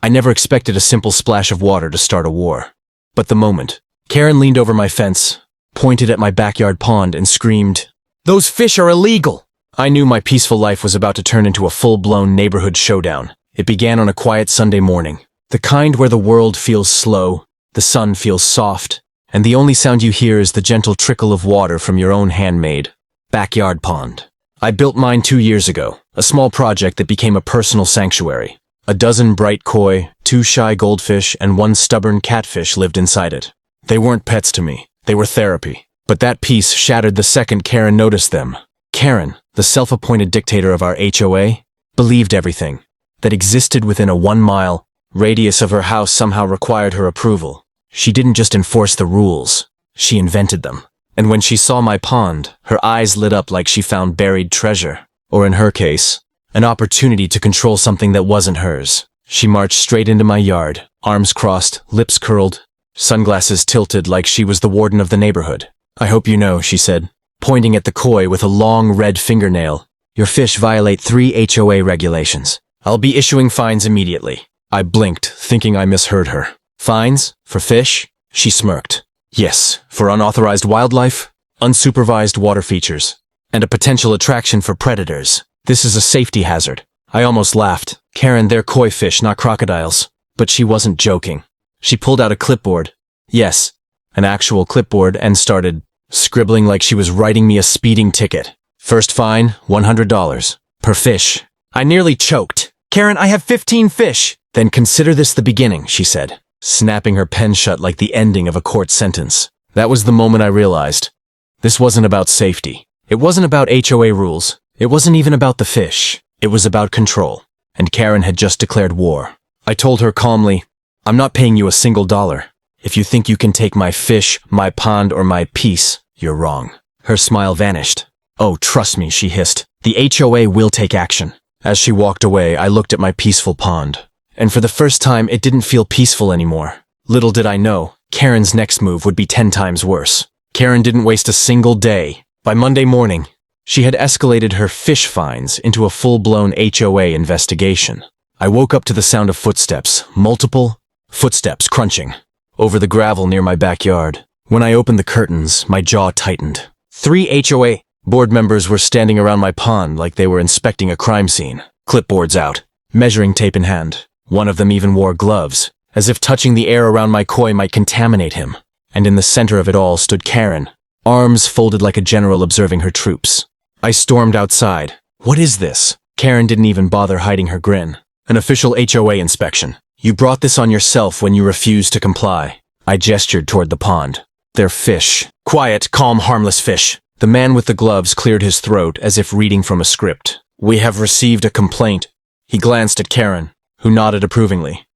I never expected a simple splash of water to start a war. But the moment, Karen leaned over my fence, pointed at my backyard pond, and screamed, "Those fish are illegal!" I knew my peaceful life was about to turn into a full-blown neighborhood showdown. It began on a quiet Sunday morning, the kind where the world feels slow, the sun feels soft, and the only sound you hear is the gentle trickle of water from your own handmade backyard pond. I built mine 2 years ago, a small project that became a personal sanctuary. A dozen bright koi, 2 shy goldfish, and 1 stubborn catfish lived inside it. They weren't pets to me, they were therapy. But that peace shattered the second Karen noticed them. Karen, the self-appointed dictator of our HOA, believed everything that existed within a 1-mile radius of her house somehow required her approval. She didn't just enforce the rules, she invented them. And when she saw my pond, her eyes lit up like she found buried treasure. Or in her case, an opportunity to control something that wasn't hers. She marched straight into my yard, arms crossed, lips curled, sunglasses tilted like she was the warden of the neighborhood. "I hope you know," she said, pointing at the koi with a long red fingernail, "your fish violate 3 HOA regulations. I'll be issuing fines immediately." I blinked, thinking I misheard her. "Fines? For fish?" She smirked. "Yes, for unauthorized wildlife, unsupervised water features, and a potential attraction for predators. This is a safety hazard." I almost laughed. "Karen, they're koi fish, not crocodiles." But she wasn't joking. She pulled out a clipboard. Yes, an actual clipboard, and started scribbling like she was writing me a speeding ticket. "First fine, $100. Per fish." I nearly choked. "Karen, I have 15 fish." "Then consider this the beginning," she said, snapping her pen shut like the ending of a court sentence. That was the moment I realized. This wasn't about safety. It wasn't about HOA rules. It wasn't even about the fish. It was about control. And Karen had just declared war. I told her calmly, "I'm not paying you a single dollar. If you think you can take my fish, my pond, or my peace, you're wrong." Her smile vanished. "Oh, trust me," she hissed. "The HOA will take action." As she walked away, I looked at my peaceful pond. And for the first time, it didn't feel peaceful anymore. Little did I know, Karen's next move would be 10 times worse. Karen didn't waste a single day. By Monday morning, she had escalated her fish fines into a full-blown HOA investigation. I woke up to the sound of footsteps, multiple footsteps crunching, over the gravel near my backyard. When I opened the curtains, my jaw tightened. 3 HOA board members were standing around my pond like they were inspecting a crime scene, clipboards out, measuring tape in hand. One of them even wore gloves, as if touching the air around my koi might contaminate him. And in the center of it all stood Karen, arms folded like a general observing her troops. I stormed outside. "What is this?" Karen didn't even bother hiding her grin. "An official HOA inspection. You brought this on yourself when you refused to comply." I gestured toward the pond. "They're fish. Quiet, calm, harmless fish." The man with the gloves cleared his throat as if reading from a script. "We have received a complaint." He glanced at Karen, who nodded approvingly.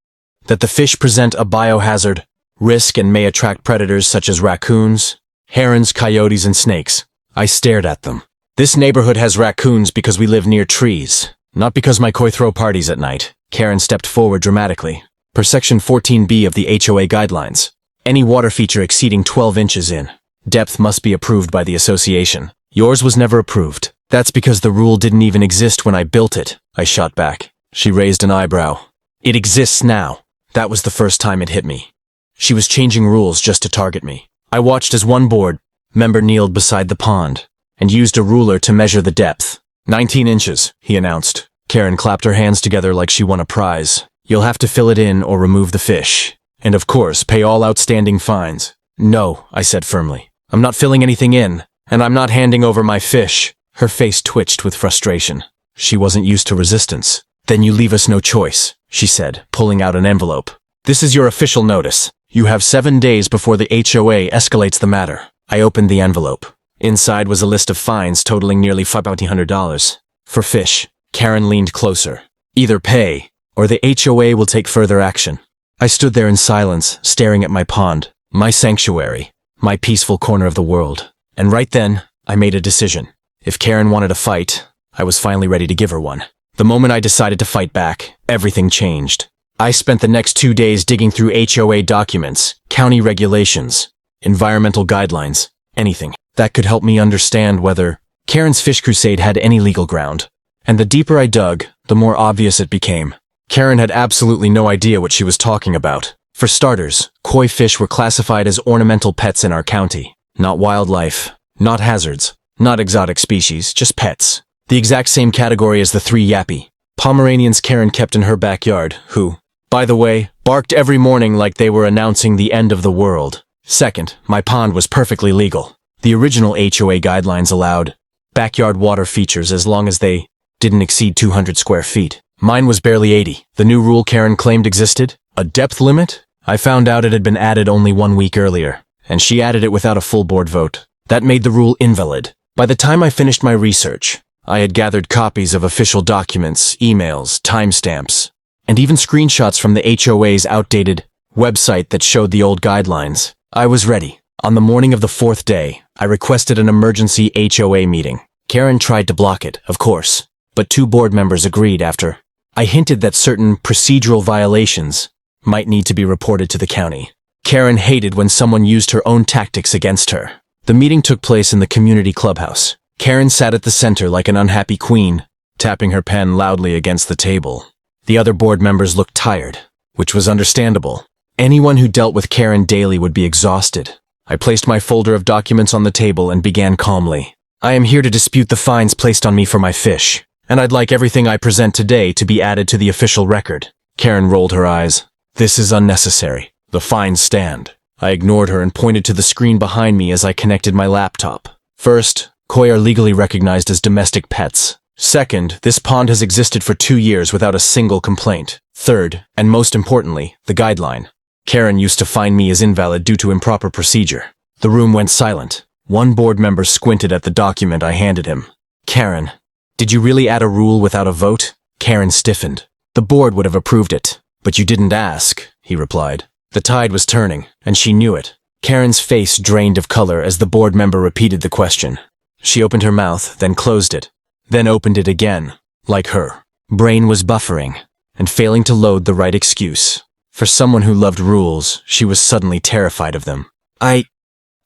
"That the fish present a biohazard, risk, and may attract predators such as raccoons, herons, coyotes, and snakes." I stared at them. "This neighborhood has raccoons because we live near trees, not because my koi throw parties at night." Karen stepped forward dramatically. "Per Section 14B of the HOA guidelines, any water feature exceeding 12 inches in depth must be approved by the association. Yours was never approved." "That's because the rule didn't even exist when I built it," I shot back. She raised an eyebrow. "It exists now." That was the first time it hit me. She was changing rules just to target me. I watched as one board member kneeled beside the pond and used a ruler to measure the depth. 19 inches, he announced. Karen clapped her hands together like she won a prize. "You'll have to fill it in or remove the fish. And of course, pay all outstanding fines." "No," I said firmly. "I'm not filling anything in, and I'm not handing over my fish." Her face twitched with frustration. She wasn't used to resistance. "Then you leave us no choice," she said, pulling out an envelope. "This is your official notice. You have 7 days before the HOA escalates the matter." I opened the envelope. Inside was a list of fines totaling nearly $500. For fish. Karen leaned closer. "Either pay, or the HOA will take further action." I stood there in silence, staring at my pond, my sanctuary, my peaceful corner of the world. And right then, I made a decision. If Karen wanted a fight, I was finally ready to give her one. The moment I decided to fight back, everything changed. I spent the next 2 days digging through HOA documents, county regulations, environmental guidelines, anything that could help me understand whether Karen's fish crusade had any legal ground. And the deeper I dug, the more obvious it became. Karen had absolutely no idea what she was talking about. For starters, koi fish were classified as ornamental pets in our county. Not wildlife, not hazards, not exotic species, just pets. The exact same category as the 3 yappy Pomeranians Karen kept in her backyard, who, by the way, barked every morning like they were announcing the end of the world. Second, my pond was perfectly legal. The original HOA guidelines allowed backyard water features as long as they didn't exceed 200 square feet. Mine was barely 80. The new rule Karen claimed existed, a depth limit? I found out it had been added only 1 week earlier, and she added it without a full board vote. That made the rule invalid. By the time I finished my research, I had gathered copies of official documents, emails, timestamps, and even screenshots from the HOA's outdated website that showed the old guidelines. I was ready. On the morning of the 4th day, I requested an emergency HOA meeting. Karen tried to block it, of course, but 2 board members agreed after I hinted that certain procedural violations might need to be reported to the county. Karen hated when someone used her own tactics against her. The meeting took place in the community clubhouse. Karen sat at the center like an unhappy queen, tapping her pen loudly against the table. The other board members looked tired, which was understandable. Anyone who dealt with Karen daily would be exhausted. I placed my folder of documents on the table and began calmly. I am here to dispute the fines placed on me for my fish, and I'd like everything I present today to be added to the official record. Karen rolled her eyes. This is unnecessary. The fines stand. I ignored her and pointed to the screen behind me as I connected my laptop. First, koi are legally recognized as domestic pets. Second, this pond has existed for 2 years without a single complaint. Third, and most importantly, the guideline. Karen used to fine me as invalid due to improper procedure. The room went silent. One board member squinted at the document I handed him. Karen, did you really add a rule without a vote? Karen stiffened. The board would have approved it, but you didn't ask, he replied. The tide was turning, and she knew it. Karen's face drained of color as the board member repeated the question. She opened her mouth, then closed it, then opened it again. Like her, brain was buffering and failing to load the right excuse. For someone who loved rules, she was suddenly terrified of them. I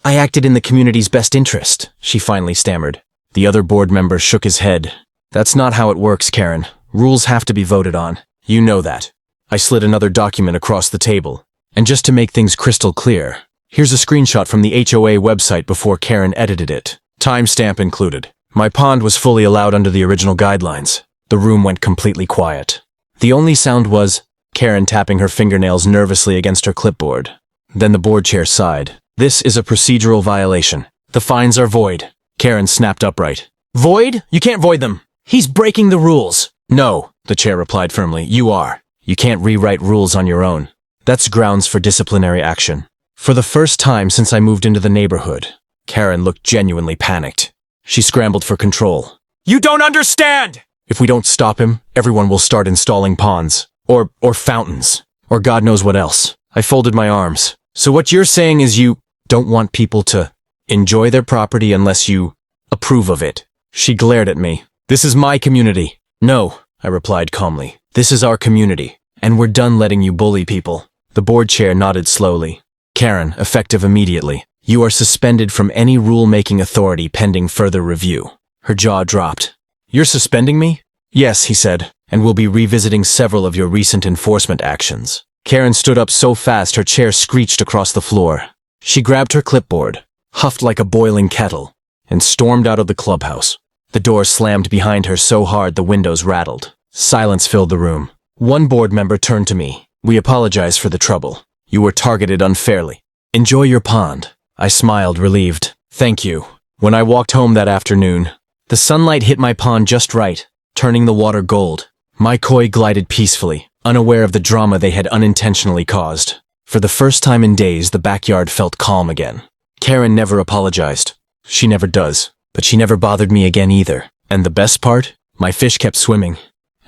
acted in the community's best interest, she finally stammered. The other board member shook his head. That's not how it works, Karen. Rules have to be voted on. You know that. I slid another document across the table. And just to make things crystal clear, here's a screenshot from the HOA website before Karen edited it. Timestamp included. My pond was fully allowed under the original guidelines. The room went completely quiet. The only sound was Karen tapping her fingernails nervously against her clipboard. Then the board chair sighed. This is a procedural violation. The fines are void. Karen snapped upright. Void? You can't void them. He's breaking the rules. No, the chair replied firmly. You are. You can't rewrite rules on your own. That's grounds for disciplinary action. For the first time since I moved into the neighborhood, Karen looked genuinely panicked. She scrambled for control. You don't understand! If we don't stop him, everyone will start installing ponds. Or fountains. Or God knows what else. I folded my arms. So what you're saying is you don't want people to enjoy their property unless you approve of it. She glared at me. This is my community. No, I replied calmly. This is our community, and we're done letting you bully people. The board chair nodded slowly. Karen, effective immediately. You are suspended from any rule-making authority pending further review. Her jaw dropped. You're suspending me? Yes, he said, and we'll be revisiting several of your recent enforcement actions. Karen stood up so fast her chair screeched across the floor. She grabbed her clipboard, huffed like a boiling kettle, and stormed out of the clubhouse. The door slammed behind her so hard the windows rattled. Silence filled the room. One board member turned to me. We apologize for the trouble. You were targeted unfairly. Enjoy your pond. I smiled, relieved. Thank you. When I walked home that afternoon, the sunlight hit my pond just right, turning the water gold. My koi glided peacefully, unaware of the drama they had unintentionally caused. For the first time in days, the backyard felt calm again. Karen never apologized. She never does. But she never bothered me again either. And the best part? My fish kept swimming.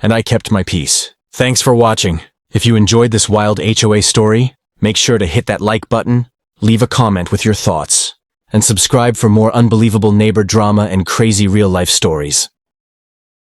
And I kept my peace. Thanks for watching. If you enjoyed this wild HOA story, make sure to hit that like button, leave a comment with your thoughts, and subscribe for more unbelievable neighbor drama and crazy real-life stories.